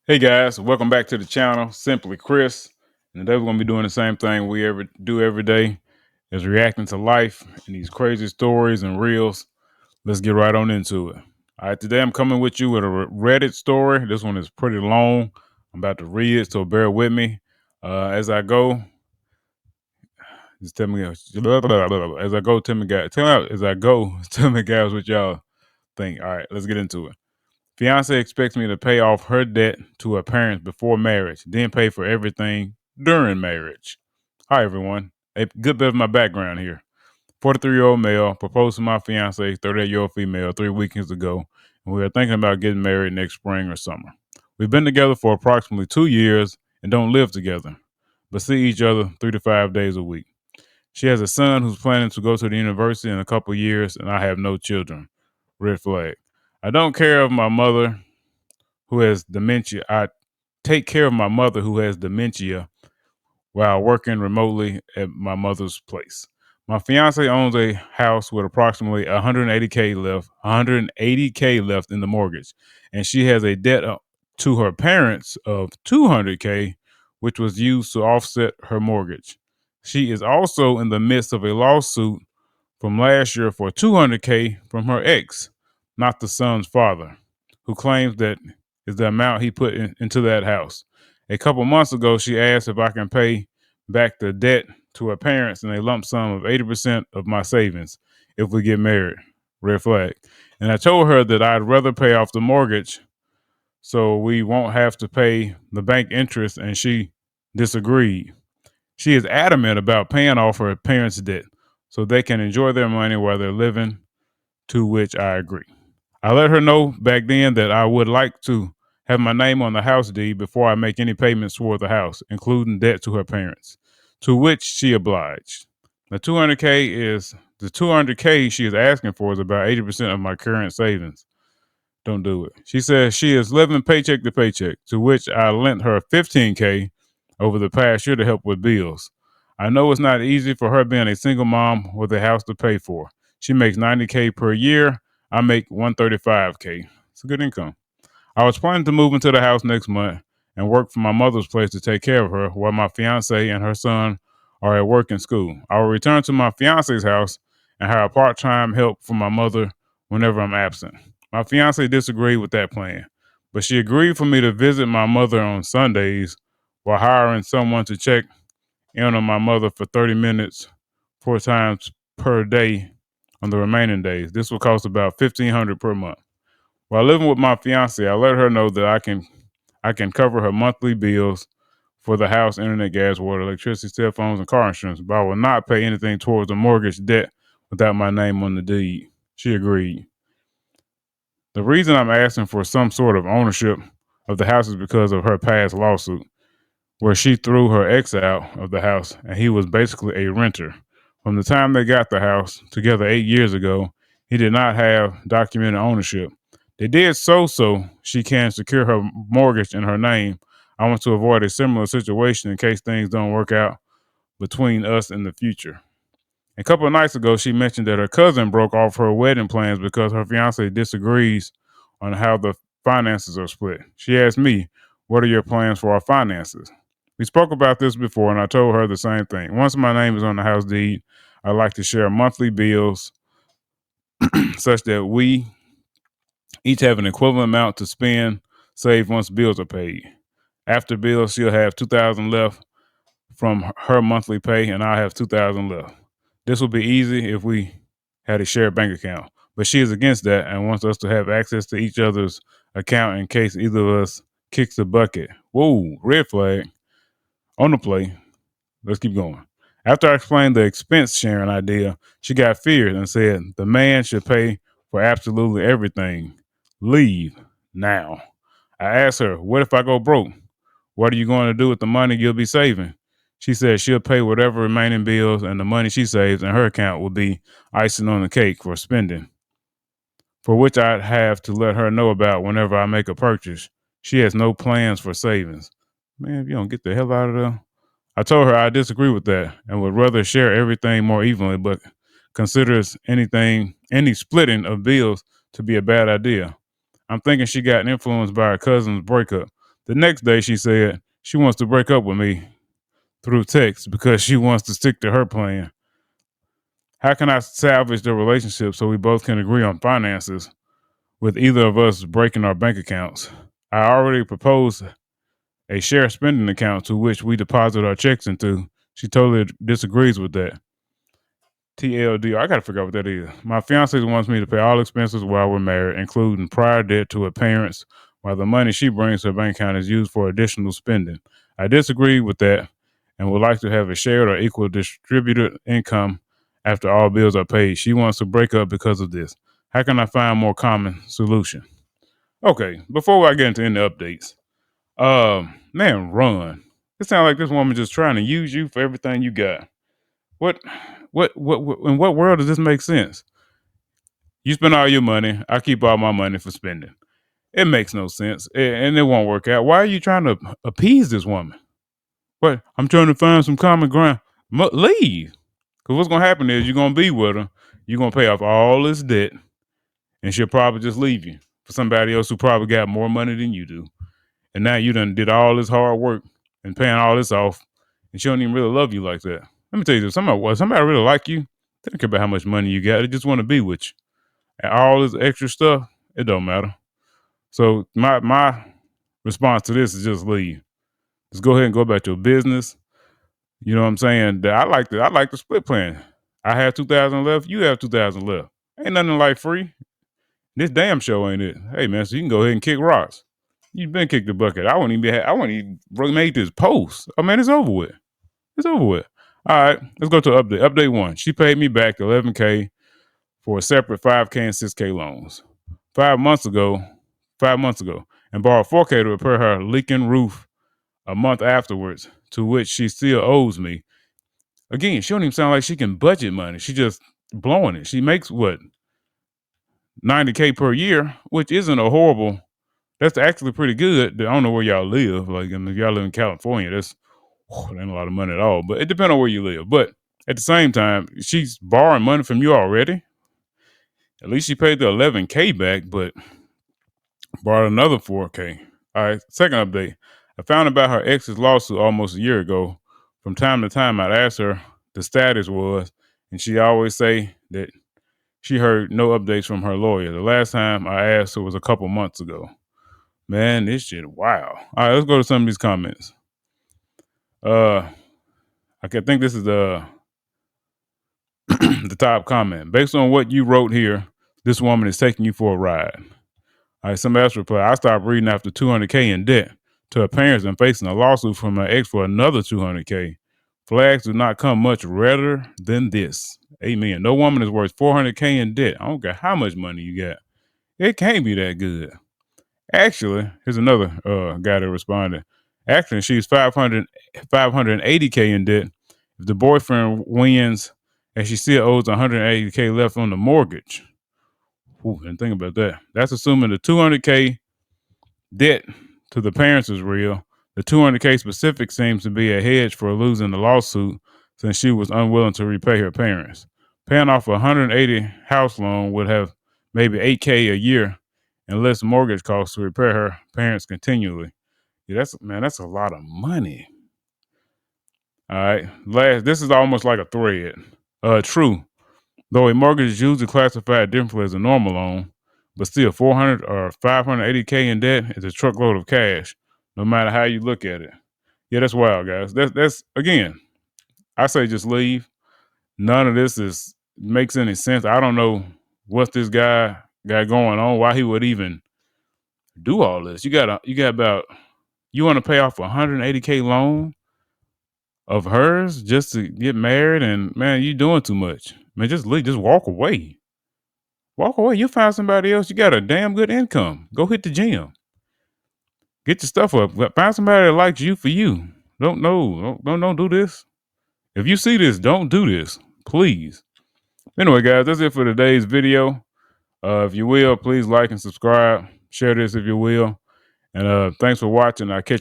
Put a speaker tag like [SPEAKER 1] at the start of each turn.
[SPEAKER 1] Hey guys, welcome back to the channel. Simply Chris. And today we're gonna be doing the same thing we ever do every day, is reacting to life and these crazy stories and reels. Let's get right on into it. All right, today I'm coming with you with a Reddit story. This one is pretty long. I'm about to read it, so bear with me as I go. Just tell me as I go. Tell me guys. Tell me as I go. Tell me guys what y'all think. All right, let's get into it. Fiance expects me to pay off her debt to her parents before marriage, then pay for everything during marriage. Hi, everyone. A good bit of my background here. 43-year-old male proposed to my fiance, 38-year-old female, 3 weekends ago, and we are thinking about getting married next spring or summer. We've been together for approximately 2 years and don't live together, but see each other 3 to 5 days a week. She has a son who's planning to go to the university in a couple years, and I have no children. Red flag. I don't care of my mother who has dementia. I take care of my mother who has dementia while working remotely at my mother's place. My fiance owns a house with approximately 180k left in the mortgage, and she has a debt to her parents of 200k, which was used to offset her mortgage. She is also in the midst of a lawsuit from last year for 200k from her ex, not the son's father, who claims that is the amount he put into that house. A couple months ago, she asked if I can pay back the debt to her parents in a lump sum of 80% of my savings if we get married. Red flag. And I told her that I'd rather pay off the mortgage so we won't have to pay the bank interest, and she disagreed. She is adamant about paying off her parents' debt so they can enjoy their money while they're living, to which I agree. I let her know back then that I would like to have my name on the house deed before I make any payments toward the house, including debt to her parents, to which she obliged. The 200k she is asking for is about 80% of my current savings. Don't do it. She says she is living paycheck to paycheck, to which I lent her 15k over the past year to help with bills. I know it's not easy for her being a single mom with a house to pay for. She makes 90k per year. I make 135k. It's a good income. I was planning to move into the house next month and work from my mother's place to take care of her while my fiance and her son are at work and school. I will return to my fiance's house and hire part-time help for my mother whenever I'm absent. My fiance disagreed with that plan, but she agreed for me to visit my mother on Sundays while hiring someone to check in on my mother for 30 minutes 4 times per day on the remaining days. This will cost about $1,500 per month. While living with my fiance, I let her know that I can cover her monthly bills for the house, internet, gas, water, electricity, cell phones, and car insurance, but I will not pay anything towards the mortgage debt without my name on the deed. She agreed. The reason I'm asking for some sort of ownership of the house is because of her past lawsuit, where she threw her ex out of the house and he was basically a renter. From the time they got the house together 8 years ago, he did not have documented ownership. They did so she can secure her mortgage in her name. I want to avoid a similar situation in case things don't work out between us in the future. A couple of nights ago, she mentioned that her cousin broke off her wedding plans because her fiance disagrees on how the finances are split. She asked me, "What are your plans for our finances?" We spoke about this before, and I told her the same thing. Once my name is on the house deed, I like to share monthly bills such that we each have an equivalent amount to spend, save once bills are paid. After bills, she'll have 2,000 left from her monthly pay, and I have 2,000 left. This would be easy if we had a shared bank account, but she is against that and wants us to have access to each other's account in case either of us kicks the bucket. Whoa, red flag on the play. Let's keep going. After I explained the expense sharing idea, she got fierce and said the man should pay for absolutely everything. Leave now. I asked her, "What if I go broke? What are you going to do with the money you'll be saving?" She said she'll pay whatever remaining bills, and the money she saves in her account will be icing on the cake for spending, for which I'd have to let her know about whenever I make a purchase. She has no plans for savings. Man, if you don't get the hell out of there. I told her I disagree with that and would rather share everything more evenly, but considers any splitting of bills to be a bad idea. I'm thinking she got influenced by her cousin's breakup, The next day, she said she wants to break up with me through text because she wants to stick to her plan. How can I salvage the relationship so we both can agree on finances with either of us breaking our bank accounts? I already proposed a shared spending account to which we deposit our checks into. She totally disagrees with that. TLD, I gotta figure out what that is. My fiance wants me to pay all expenses while we're married, including prior debt to her parents, while the money she brings to her bank account is used for additional spending. I disagree with that and would like to have a shared or equal distributed income after all bills are paid. She wants to break up because of this. How can I find a more common solution? Okay, before I get into any updates, man, run. It sounds like this woman just trying to use you for everything you got. What, what, in what world does this make sense? You spend all your money. I keep all my money for spending. It makes no sense, and it won't work out. Why are you trying to appease this woman? What? I'm trying to find some common ground. Leave, because what's gonna happen is you're gonna be with her. You're gonna pay off all this debt, and she'll probably just leave you for somebody else who probably got more money than you do. And now you done did all this hard work and paying all this off, and she don't even really love you like that. Let me tell you this: somebody really like you, they don't care about how much money you got. They just want to be with you. And all this extra stuff, it don't matter. So my response to this is just leave. Just go ahead and go about your business. You know what I'm saying? I like the split plan. I have 2,000 left. You have 2,000 left. Ain't nothing like free. This damn show ain't it. Hey man, so you can go ahead and kick rocks. You've been kicked the bucket. I wouldn't even make this post. Oh man, it's over with. It's over with. All right, let's go to update. Update one. She paid me back $11K for a separate 5K and 6K loans 5 months ago, and borrowed 4K to repair her leaking roof a month afterwards, to which she still owes me. Again, she don't even sound like she can budget money. She just blowing it. She makes what, 90K per year, which isn't a horrible. That's actually pretty good. I don't know where y'all live. Like, if y'all live in California, that ain't a lot of money at all. But it depends on where you live. But at the same time, she's borrowing money from you already. At least she paid the 11K back, but borrowed another 4K. All right, second update. I found about her ex's lawsuit almost a year ago. From time to time, I'd ask her the status was, and she always say that she heard no updates from her lawyer. The last time I asked her was a couple months ago. Man, this shit, wow. All right, let's go to some of these comments. I think this is the the top comment. Based on what you wrote here, this woman is taking you for a ride. All right, somebody else replied, I stopped reading after 200K in debt to her parents and facing a lawsuit from my ex for another 200K. Flags do not come much redder than this. Amen. No woman is worth 400K in debt. I don't care how much money you got. It can't be that good. Actually, here's another guy that responded. Actually, she's 580K in debt. If the boyfriend wins and she still owes 180K left on the mortgage. Ooh, and think about that. That's assuming the 200K debt to the parents is real. The 200K specific seems to be a hedge for losing the lawsuit since she was unwilling to repay her parents. Paying off a 180 house loan would have maybe 8K a year and less mortgage costs to repair her parents continually. Yeah, that's a lot of money. All right. This is almost like a thread. True. Though a mortgage is usually classified differently as a normal loan, but still 400 or 580K in debt is a truckload of cash, no matter how you look at it. Yeah, that's wild, guys. That's again, I say just leave. None of this makes any sense. I don't know what this guy got going on, why he would even do all this. You want to pay off a 180K loan of hers just to get married, and man, you doing too much. Man, just leave, just walk away. Walk away. You find somebody else. You got a damn good income. Go hit the gym. Get your stuff up. Find somebody that likes you for you. Don't do this. If you see this, don't do this. Please. Anyway, guys, that's it for today's video. If you will, please like and subscribe. Share this if you will. And thanks for watching. I'll catch